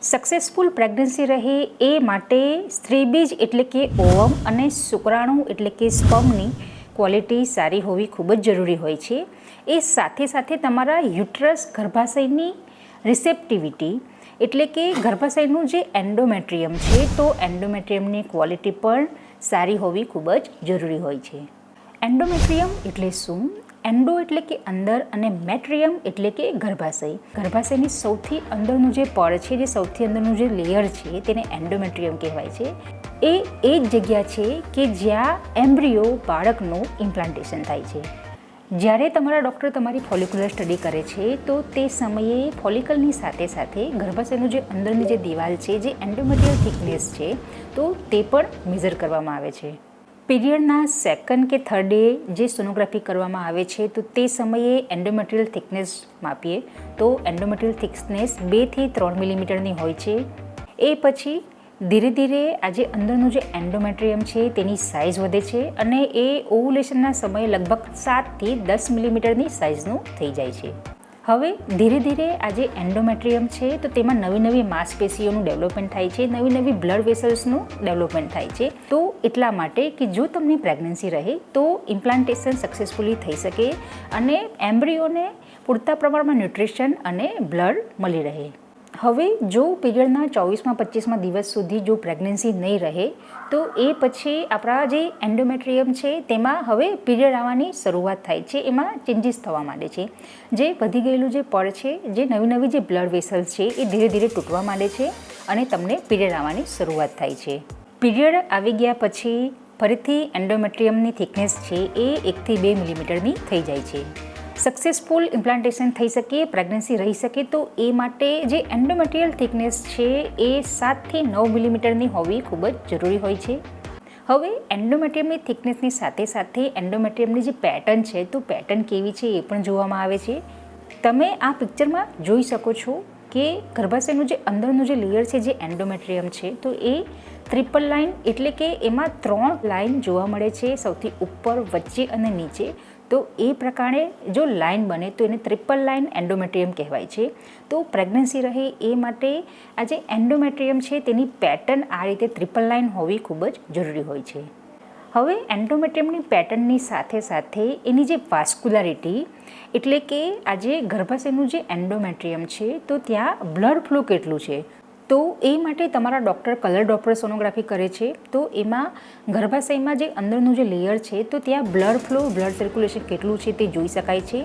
Successful pregnancy રહે એ માટે સ્ત્રીબીજ એટલે કે ઓવમ અને શુક્રાણુ એટલે કે સ્પર્મની ક્વોલિટી સારી હોવી ખૂબ જ જરૂરી હોય છે. એ સાથે સાથે તમારા યુટ્રસ ગર્ભાશયની રિસેપ્ટિવિટી એટલે કે ગર્ભાશયનું જે એન્ડોમેટ્રિયમ છે તો એન્ડોમેટ્રિયમની ક્વોલિટી પણ સારી હોવી ખૂબ જ જરૂરી હોય છે. એન્ડોમેટ્રિયમ એટલે શું? એન્ડો એટલે કે અંદર અને મેટ્રિયમ એટલે કે ગર્ભાશય. ગર્ભાશયની સૌથી અંદરનું જે પડ છે, જે સૌથી અંદરનું જે લેયર છે તેને એન્ડોમેટ્રિયમ કહેવાય છે. એ જ જગ્યા છે કે જ્યાં એમ્બ્રિયો બાળકનું ઇમ્પ્લાન્ટેશન થાય છે. જ્યારે તમારા ડૉક્ટર તમારી ફોલિક્યુલર સ્ટડી કરે છે તો તે સમયે ફોલિકલની સાથે સાથે ગર્ભાશયનું જે અંદરની જે દિવાલ છે, જે એન્ડોમેટ્રિયલ થિકનેસ છે તો તે પણ મેઝર કરવામાં આવે છે. પીરિયડના સેકન્ડ કે થર્ડ ડે જે સોનોગ્રાફી કરવામાં આવે છે તો તે સમયે એન્ડોમેટ્રિયલ થિકનેસ માપીએ તો એન્ડોમેટ્રિયલ થિકનેસ 2 થી 3 મિલીમીટરની હોય છે. એ પછી ધીરે ધીરે આ જે અંદરનું જે એન્ડોમેટ્રિયમ છે તેની સાઇઝ વધે છે અને એ ઓવ્યુલેશનના સમયે લગભગ 7 થી 10 મિલીમીટરની સાઇઝનું થઈ જાય છે. હવે ધીરે ધીરે આ જે એન્ડોમેટ્રિયમ છે તો તેમાં નવી નવી માંસપેશીઓનું ડેવલપમેન્ટ થાય છે, નવી નવી બ્લડ વેસલ્સનું ડેવલપમેન્ટ થાય છે. તો એટલા માટે કે જો તમને પ્રેગ્નન્સી રહે તો ઇમ્પ્લાન્ટેશન સક્સેસફુલી થઈ શકે અને એમ્બ્રિયોને પૂરતા પ્રમાણમાં ન્યુટ્રિશન અને બ્લડ મળી રહે. હવે જો પીરિયડના 24-25 દિવસ સુધી જો પ્રેગ્નન્સી નહીં રહે તો એ પછી આપણા જે એન્ડોમેટ્રિયમ છે તેમાં હવે પીરિયડ આવવાની શરૂઆત થાય છે, એમાં ચેન્જીસ થવા માંડે છે. જે વધી ગયેલું જે પડ છે, જે નવી નવી જે બ્લડ વેસલ્સ છે એ ધીરે ધીરે તૂટવા માંડે છે અને તમને પીરિયડ આવવાની શરૂઆત થાય છે. પીરિયડ આવી ગયા પછી ફરીથી એન્ડોમેટ્રિયમની થિકનેસ છે એ 1 થી 2 મિલીમીટરની થઈ જાય છે. સક્સેસફુલ ઇમ્પ્લાન્ટેશન થઈ શકે, પ્રેગ્નન્સી રહી શકે તો એ માટે જે એન્ડોમેટ્રિયલ થિકનેસ છે એ 7 થી 9 મિલીમીટરની હોવી ખૂબ જ જરૂરી હોય છે. હવે એન્ડોમેટ્રિયમની થિકનેસની સાથે સાથે એન્ડોમેટ્રિયમની જે પેટર્ન છે તો પેટર્ન કેવી છે એ પણ જોવામાં આવે છે. તમે આ પિક્ચરમાં જોઈ શકો છો કે ગર્ભાશયનું જે અંદરનું જે લેયર છે, જે એન્ડોમેટ્રિયમ છે તો એ ટ્રિપલ લાઇન એટલે કે એમાં 3 લાઇન જોવા મળે છે, સૌથી ઉપર, વચ્ચે અને નીચે. તો એ પ્રકારે જો લાઇન બને તો એને ટ્રિપલ લાઇન એન્ડોમેટ્રિયમ કહેવાય છે. તો પ્રેગ્નન્સી રહે એ માટે આ જે એન્ડોમેટ્રિયમ છે તેની પેટર્ન આ રીતે ટ્રિપલ લાઇન હોવી ખૂબ જ જરૂરી હોય છે. હવે એન્ડોમેટ્રિયમની પેટર્નની સાથે સાથે એની જે વાસ્ક્યુલારિટી એટલે કે આ જે ગર્ભાશયનું જે એન્ડોમેટ્રિયમ છે તો ત્યાં બ્લડ ફ્લો કેટલું છે તો એ માટે તમારા ડૉક્ટર કલર ડોપલર સોનોગ્રાફી કરે છે. તો એમાં ગર્ભાશયમાં જે અંદરનું જે લેયર છે તો ત્યાં બ્લડ ફ્લો, બ્લડ સર્ક્યુલેશન કેટલું છે તે જોઈ શકાય છે.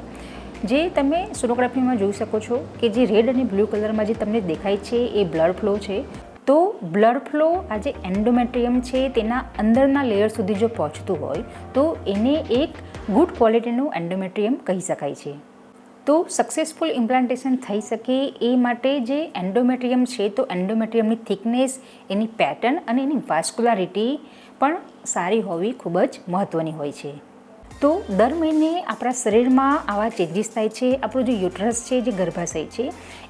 જે તમે સોનોગ્રાફીમાં જોઈ શકો છો કે જે રેડ અને બ્લુ કલરમાં જે તમને દેખાય છે એ બ્લડ ફ્લો છે. તો બ્લડ ફ્લો આ જે એન્ડોમેટ્રિયમ છે તેના અંદરના લેયર સુધી જો પહોંચતું હોય તો એને એક ગુડ ક્વોલિટીનું એન્ડોમેટ્રિયમ કહી શકાય છે. તો સક્સેસફુલ ઇમ્પ્લાન્ટેશન થઈ શકે એ માટે જે એન્ડોમેટ્રિયમ છે તો એન્ડોમેટ્રિયમની થિકનેસ, એની પેટર્ન અને એની વાસ્ક્યુલારિટી પણ સારી હોવી ખૂબ જ મહત્ત્વની હોય છે. તો દર મહિને આપણા શરીરમાં આવા ચેન્જીસ થાય છે. આપણું જે યુટ્રસ છે, જે ગર્ભાશય છે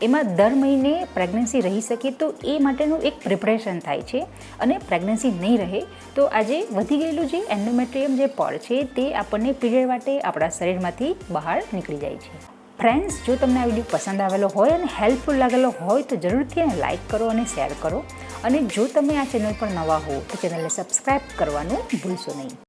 એમાં દર મહિને પ્રેગ્નન્સી રહી શકે તો એ માટેનું એક પ્રિપરેશન થાય છે. અને પ્રેગ્નન્સી નહીં રહે તો આજે વધી ગયેલું જે એન્ડોમેટ્રિયમ જે પડ છે તે આપણને પીરિયડ માટે આપણા શરીરમાંથી બહાર નીકળી જાય છે. ફ્રેન્ડ્સ, જો તમને આ વિડીયો પસંદ આવેલો હોય અને હેલ્પફુલ લાગેલો હોય તો જરૂરથી એને લાઇક કરો અને શેર કરો. અને જો તમે આ ચેનલ પર નવા હો તો ચેનલને સબસ્ક્રાઈબ કરવાનું ભૂલશો નહીં.